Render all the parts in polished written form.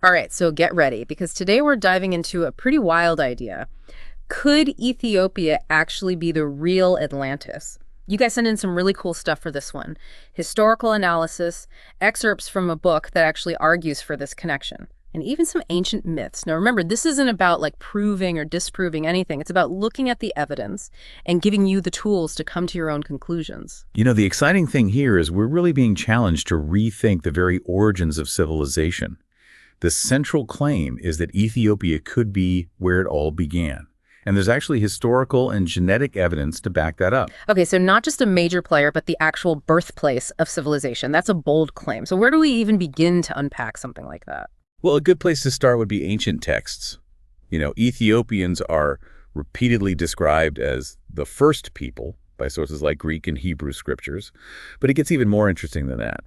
All right, so get ready, because today we're diving into a pretty wild idea. Could Ethiopia actually be the real Atlantis? You guys sent in some really cool stuff for this one. Historical analysis, excerpts from a book that actually argues for this connection, and even some ancient myths. Now remember, this isn't about like proving or disproving anything. It's about looking at the evidence and giving you the tools to come to your own conclusions. You know, the exciting thing here is we're really being challenged to rethink the very origins of civilization. The central claim is that Ethiopia could be where it all began. And there's actually historical and genetic evidence to back that up. Okay, so not just a major player, but the actual birthplace of civilization. That's a bold claim. So where do we even begin to unpack something like that? Well, a good place to start would be ancient texts. You know, Ethiopians are repeatedly described as the first people by sources like Greek and Hebrew scriptures. But it gets even more interesting than that.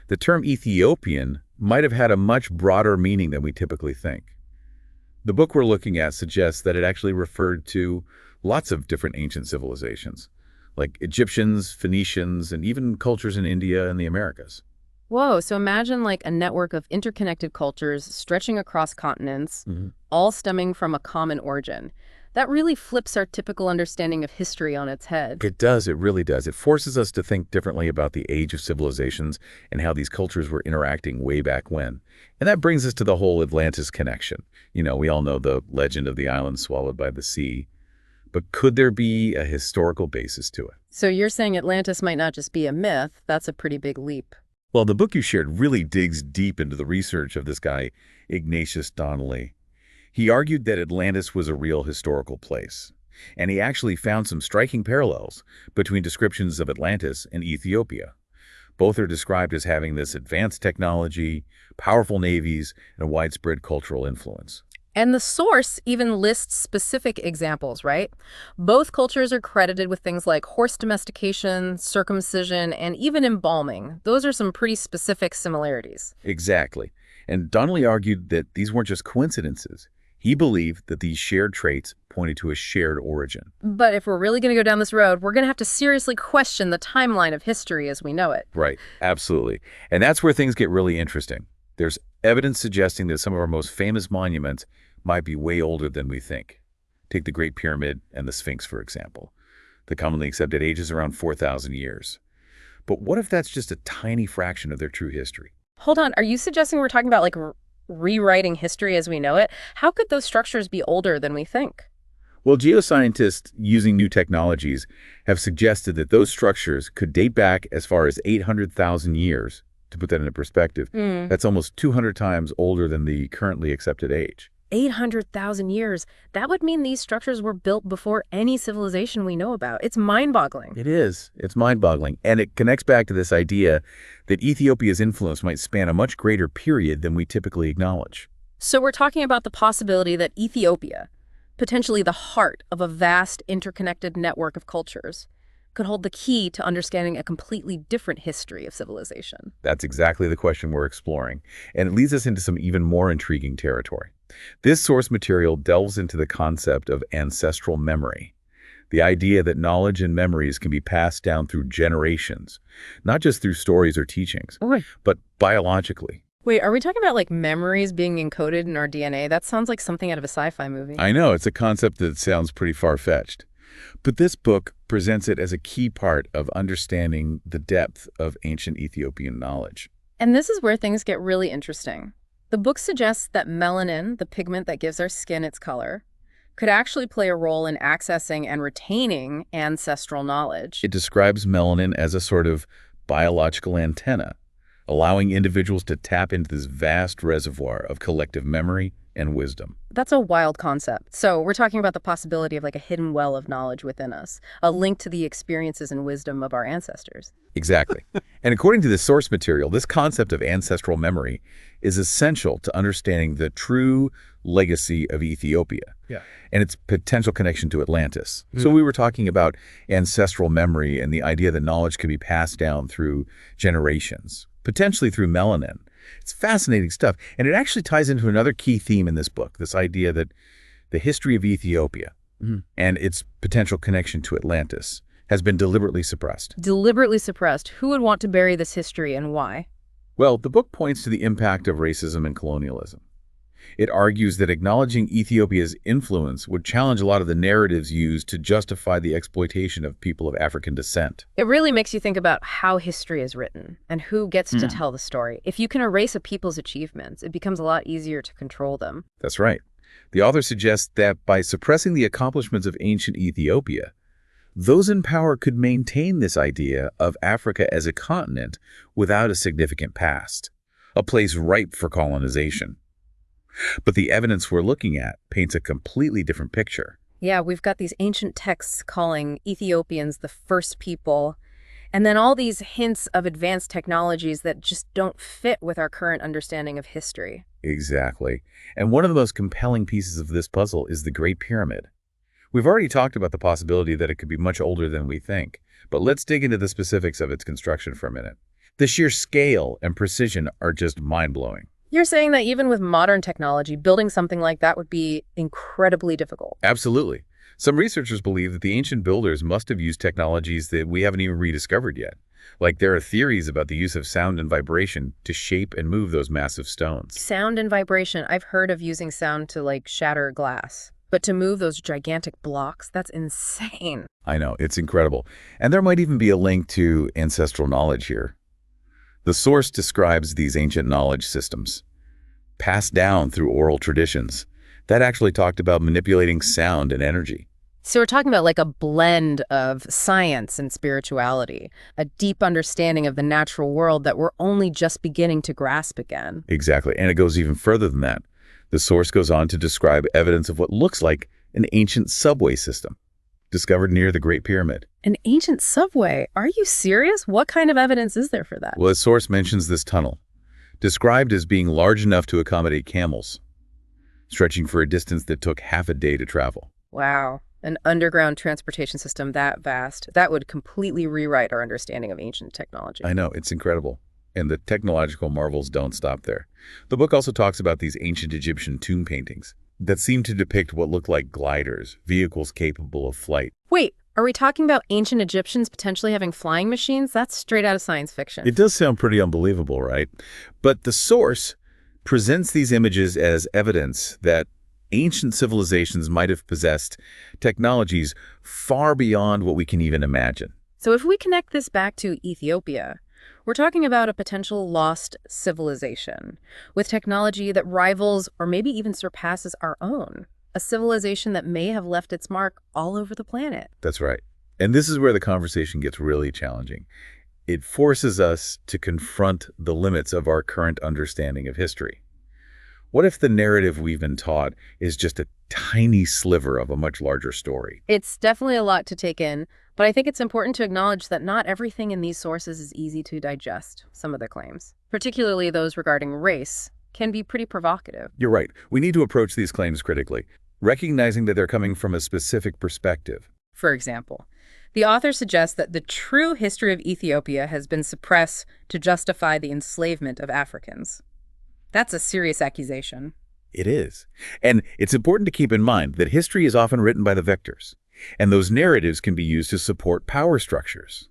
The term Ethiopian might have had a much broader meaning than we typically think. The book we're looking at suggests that it actually referred to lots of different ancient civilizations, like Egyptians, Phoenicians, and even cultures in India and the Americas. Whoa, so imagine like a network of interconnected cultures stretching across continents, all stemming from a common origin. That really flips our typical understanding of history on its head. It does, it really does. It forces us to think differently about the age of civilizations and how these cultures were interacting way back when. And that brings us to the whole Atlantis connection. You know, we all know the legend of the island swallowed by the sea. But could there be a historical basis to it? So you're saying Atlantis might not just be a myth. That's a pretty big leap. Well, the book you shared really digs deep into the research of this guy, Ignatius Donnelly. He argued that Atlantis was a real historical place, and he actually found some striking parallels between descriptions of Atlantis and Ethiopia. Both are described as having this advanced technology, powerful navies, and a widespread cultural influence. And the source even lists specific examples, right? Both cultures are credited with things like horse domestication, circumcision, and even embalming. Those are some pretty specific similarities. Exactly. And Donnelly argued that these weren't just coincidences. He believed that these shared traits pointed to a shared origin. But if we're really going to go down this road, we're going to have to seriously question the timeline of history as we know it. Right, absolutely. And that's where things get really interesting. There's evidence suggesting that some of our most famous monuments might be way older than we think. Take the Great Pyramid and the Sphinx, for example. The commonly accepted age is around 4,000 years. But what if that's just a tiny fraction of their true history? Hold on, are you suggesting we're talking about like rewriting history as we know it? How could those structures be older than we think? Well, geoscientists using new technologies have suggested that those structures could date back as far as 800,000 years. To put that into perspective, that's almost 200 times older than the currently accepted age. 800,000 years. That would mean these structures were built before any civilization we know about. It's mind-boggling. It is. It's mind-boggling. And it connects back to this idea that Ethiopia's influence might span a much greater period than we typically acknowledge. So we're talking about the possibility that Ethiopia, potentially the heart of a vast interconnected network of cultures, could hold the key to understanding a completely different history of civilization. That's exactly the question we're exploring. And it leads us into some even more intriguing territory. This source material delves into the concept of ancestral memory, the idea that knowledge and memories can be passed down through generations, not just through stories or teachings, but biologically. Wait, are we talking about like memories being encoded in our DNA? That sounds like something out of a sci-fi movie. I know, it's a concept that sounds pretty far-fetched. But this book presents it as a key part of understanding the depth of ancient Ethiopian knowledge. And this is where things get really interesting. The book suggests that melanin, the pigment that gives our skin its color, could actually play a role in accessing and retaining ancestral knowledge. It describes melanin as a sort of biological antenna, allowing individuals to tap into this vast reservoir of collective memory and wisdom. That's a wild concept. So we're talking about the possibility of like a hidden well of knowledge within us, a link to the experiences and wisdom of our ancestors. Exactly. And according to the source material, this concept of ancestral memory is essential to understanding the true legacy of Ethiopia and its potential connection to Atlantis. So we were talking about ancestral memory and the idea that knowledge could be passed down through generations, potentially through melanin. It's fascinating stuff. And it actually ties into another key theme in this book, this idea that the history of Ethiopia and its potential connection to Atlantis has been deliberately suppressed. Deliberately suppressed. Who would want to bury this history and why? Well, the book points to the impact of racism and colonialism. It argues that acknowledging Ethiopia's influence would challenge a lot of the narratives used to justify the exploitation of people of African descent. It really makes you think about how history is written and who gets to tell the story. If you can erase a people's achievements, it becomes a lot easier to control them. That's right. The author suggests that by suppressing the accomplishments of ancient Ethiopia, those in power could maintain this idea of Africa as a continent without a significant past, a place ripe for colonization. But the evidence we're looking at paints a completely different picture. Yeah, we've got these ancient texts calling Ethiopians the first people, and then all these hints of advanced technologies that just don't fit with our current understanding of history. Exactly. And one of the most compelling pieces of this puzzle is the Great Pyramid. We've already talked about the possibility that it could be much older than we think, but let's dig into the specifics of its construction for a minute. The sheer scale and precision are just mind-blowing. You're saying that even with modern technology, building something like that would be incredibly difficult. Absolutely. Some researchers believe that the ancient builders must have used technologies that we haven't even rediscovered yet. Like there are theories about the use of sound and vibration to shape and move those massive stones. Sound and vibration. I've heard of using sound to, like, shatter glass. But to move those gigantic blocks, that's insane. I know, it's incredible. And there might even be a link to ancestral knowledge here. The source describes these ancient knowledge systems, passed down through oral traditions, that actually talked about manipulating sound and energy. So we're talking about like a blend of science and spirituality, a deep understanding of the natural world that we're only just beginning to grasp again. Exactly, and it goes even further than that. The source goes on to describe evidence of what looks like an ancient subway system, discovered near the Great Pyramid. An ancient subway? Are you serious? What kind of evidence is there for that? Well, the source mentions this tunnel, described as being large enough to accommodate camels, stretching for a distance that took half a day to travel. Wow. An underground transportation system that vast, that would completely rewrite our understanding of ancient technology. I know, it's incredible. And the technological marvels don't stop there. The book also talks about these ancient Egyptian tomb paintings that seem to depict what look like gliders, vehicles capable of flight. Wait, are we talking about ancient Egyptians potentially having flying machines? That's straight out of science fiction. It does sound pretty unbelievable, right? But the source presents these images as evidence that ancient civilizations might have possessed technologies far beyond what we can even imagine. So if we connect this back to Ethiopia, we're talking about a potential lost civilization with technology that rivals or maybe even surpasses our own, a civilization that may have left its mark all over the planet. That's right. And this is where the conversation gets really challenging. It forces us to confront the limits of our current understanding of history. What if the narrative we've been taught is just a tiny sliver of a much larger story? It's definitely a lot to take in, but I think it's important to acknowledge that not everything in these sources is easy to digest. Some of the claims, particularly those regarding race, can be pretty provocative. You're right. We need to approach these claims critically, recognizing that they're coming from a specific perspective. For example, the author suggests that the true history of Ethiopia has been suppressed to justify the enslavement of Africans. That's a serious accusation. It is. And it's important to keep in mind that history is often written by the victors, and those narratives can be used to support power structures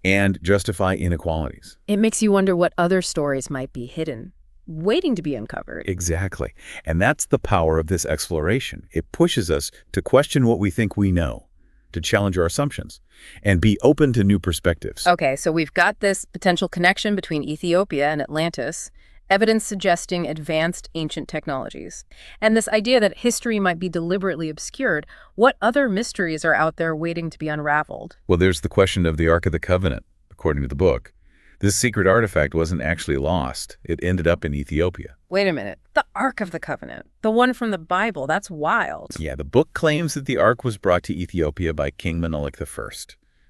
and justify inequalities. It makes you wonder what other stories might be hidden, waiting to be uncovered. Exactly. And that's the power of this exploration. It pushes us to question what we think we know, to challenge our assumptions, and be open to new perspectives. Okay, so we've got this potential connection between Ethiopia and Atlantis, evidence suggesting advanced ancient technologies, and this idea that history might be deliberately obscured. What other mysteries are out there waiting to be unraveled? Well, there's the question of the Ark of the Covenant, according to the book. This secret artifact wasn't actually lost. It ended up in Ethiopia. Wait a minute. The Ark of the Covenant, the one from the Bible, that's wild. Yeah, the book claims that the Ark was brought to Ethiopia by King Menelik I,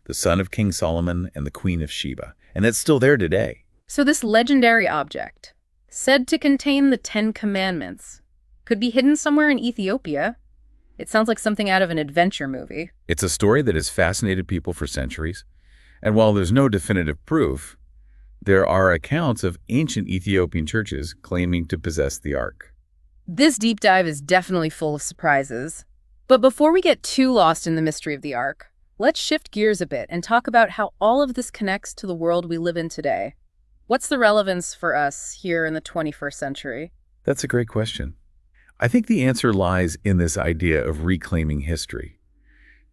the son of King Solomon and the Queen of Sheba, and it's still there today. So this legendary object, said to contain the 10 Commandments, could be hidden somewhere in Ethiopia. It sounds like something out of an adventure movie. It's a story that has fascinated people for centuries, and while there's no definitive proof, there are accounts of ancient Ethiopian churches claiming to possess the Ark. This deep dive is definitely full of surprises. But before we get too lost in the mystery of the Ark, let's shift gears a bit and talk about how all of this connects to the world we live in today. What's the relevance for us here in the 21st century? That's a great question. I think the answer lies in this idea of reclaiming history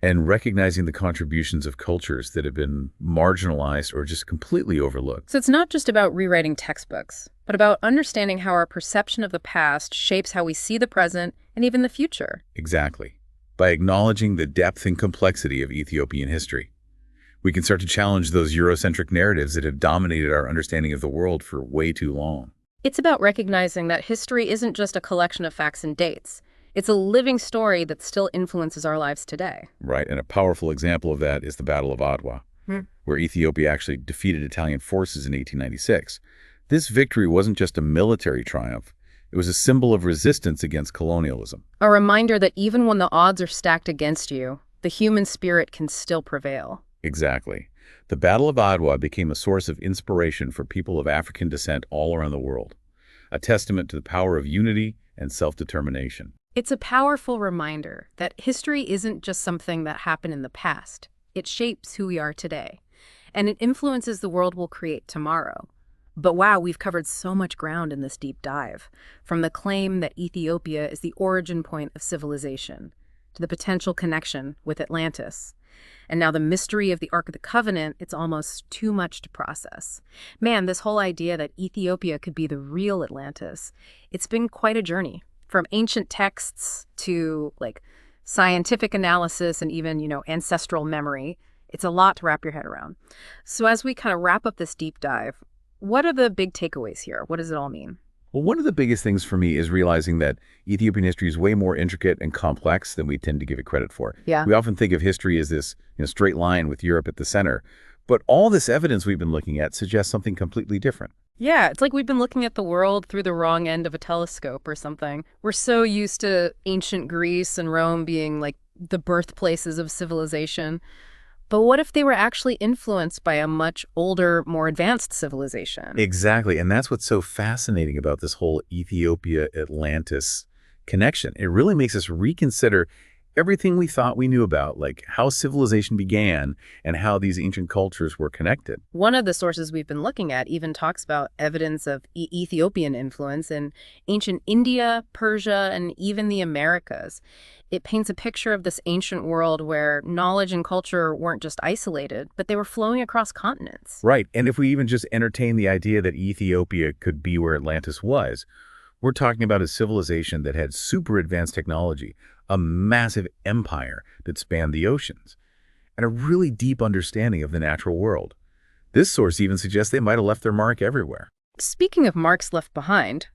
and recognizing the contributions of cultures that have been marginalized or just completely overlooked. So it's not just about rewriting textbooks, but about understanding how our perception of the past shapes how we see the present and even the future. Exactly. By acknowledging the depth and complexity of Ethiopian history, we can start to challenge those Eurocentric narratives that have dominated our understanding of the world for way too long. It's about recognizing that history isn't just a collection of facts and dates. It's a living story that still influences our lives today. Right, and a powerful example of that is the Battle of Adwa, where Ethiopia actually defeated Italian forces in 1896. This victory wasn't just a military triumph. It was a symbol of resistance against colonialism. A reminder that even when the odds are stacked against you, the human spirit can still prevail. Exactly. The Battle of Adwa became a source of inspiration for people of African descent all around the world, a testament to the power of unity and self-determination. It's a powerful reminder that history isn't just something that happened in the past. It shapes who we are today, and it influences the world we'll create tomorrow. But wow, we've covered so much ground in this deep dive, from the claim that Ethiopia is the origin point of civilization, to the potential connection with Atlantis. And now the mystery of the Ark of the Covenant, it's almost too much to process. Man, this whole idea that Ethiopia could be the real Atlantis, it's been quite a journey. From ancient texts to scientific analysis and even, ancestral memory. It's a lot to wrap your head around. So as we kind of wrap up this deep dive, what are the big takeaways here? What does it all mean? Well, one of the biggest things for me is realizing that Ethiopian history is way more intricate and complex than we tend to give it credit for. Yeah. We often think of history as this straight line with Europe at the center. But all this evidence we've been looking at suggests something completely different. Yeah, it's like we've been looking at the world through the wrong end of a telescope or something. We're so used to ancient Greece and Rome being the birthplaces of civilization. But what if they were actually influenced by a much older, more advanced civilization? Exactly. And that's what's so fascinating about this whole Ethiopia Atlantis connection. It really makes us reconsider everything we thought we knew about, like how civilization began and how these ancient cultures were connected. One of the sources we've been looking at even talks about evidence of Ethiopian influence in ancient India, Persia, and even the Americas. It paints a picture of this ancient world where knowledge and culture weren't just isolated, but they were flowing across continents. Right. And if we even just entertain the idea that Ethiopia could be where Atlantis was, we're talking about a civilization that had super advanced technology, a massive empire that spanned the oceans, and a really deep understanding of the natural world. This source even suggests they might have left their mark everywhere. Speaking of marks left behind,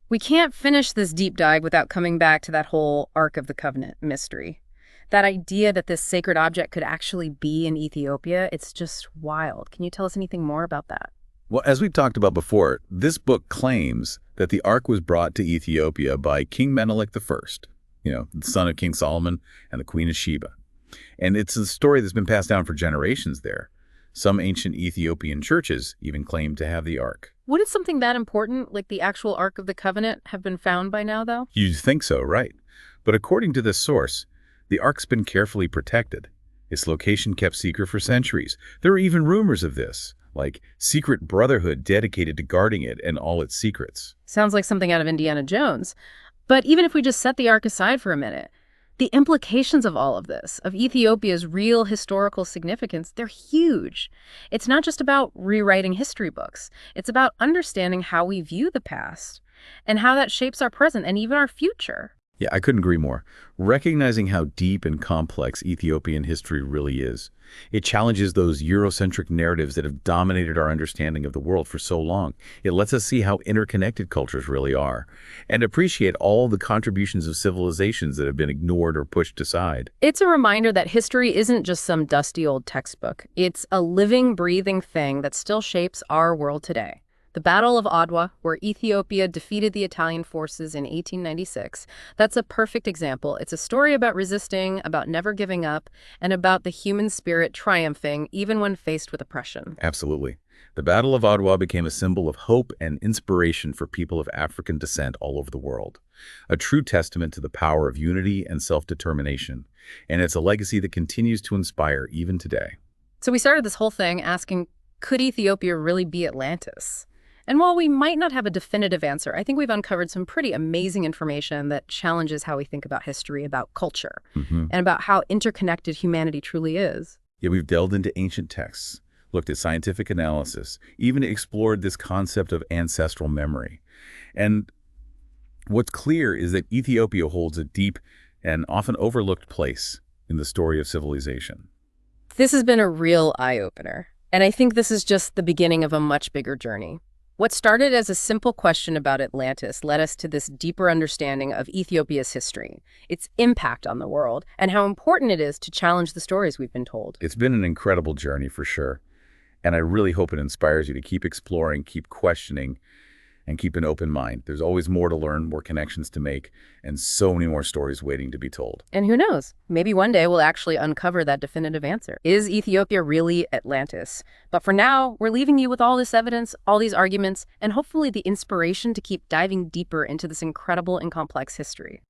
we can't finish this deep dive without coming back to that whole Ark of the Covenant mystery. That idea that this sacred object could actually be in Ethiopia, it's just wild. Can you tell us anything more about that? Well, as we've talked about before, this book claims that the Ark was brought to Ethiopia by King Menelik I, the son of King Solomon and the Queen of Sheba. And it's a story that's been passed down for generations there. Some ancient Ethiopian churches even claim to have the Ark. Wouldn't something that important, like the actual Ark of the Covenant, have been found by now, though? You'd think so, right? But according to this source, the Ark's been carefully protected. Its location kept secret for centuries. There are even rumors of this, like secret brotherhood dedicated to guarding it and all its secrets. Sounds like something out of Indiana Jones. But even if we just set the Ark aside for a minute, the implications of all of this, of Ethiopia's real historical significance, they're huge. It's not just about rewriting history books. It's about understanding how we view the past and how that shapes our present and even our future. Yeah, I couldn't agree more. Recognizing how deep and complex Ethiopian history really is, it challenges those Eurocentric narratives that have dominated our understanding of the world for so long. It lets us see how interconnected cultures really are and appreciate all the contributions of civilizations that have been ignored or pushed aside. It's a reminder that history isn't just some dusty old textbook. It's a living, breathing thing that still shapes our world today. The Battle of Adwa, where Ethiopia defeated the Italian forces in 1896, that's a perfect example. It's a story about resisting, about never giving up, and about the human spirit triumphing even when faced with oppression. Absolutely. The Battle of Adwa became a symbol of hope and inspiration for people of African descent all over the world, a true testament to the power of unity and self-determination, and it's a legacy that continues to inspire even today. So we started this whole thing asking, could Ethiopia really be Atlantis? And while we might not have a definitive answer, I think we've uncovered some pretty amazing information that challenges how we think about history, about culture, and about how interconnected humanity truly is. Yeah, we've delved into ancient texts, looked at scientific analysis, even explored this concept of ancestral memory. And what's clear is that Ethiopia holds a deep and often overlooked place in the story of civilization. This has been a real eye-opener, and I think this is just the beginning of a much bigger journey. What started as a simple question about Atlantis led us to this deeper understanding of Ethiopia's history, its impact on the world, and how important it is to challenge the stories we've been told. It's been an incredible journey for sure, and I really hope it inspires you to keep exploring, keep questioning, and keep an open mind. There's always more to learn, more connections to make, and so many more stories waiting to be told. And who knows, maybe one day we'll actually uncover that definitive answer. Is Ethiopia really Atlantis? But for now, we're leaving you with all this evidence, all these arguments, and hopefully the inspiration to keep diving deeper into this incredible and complex history.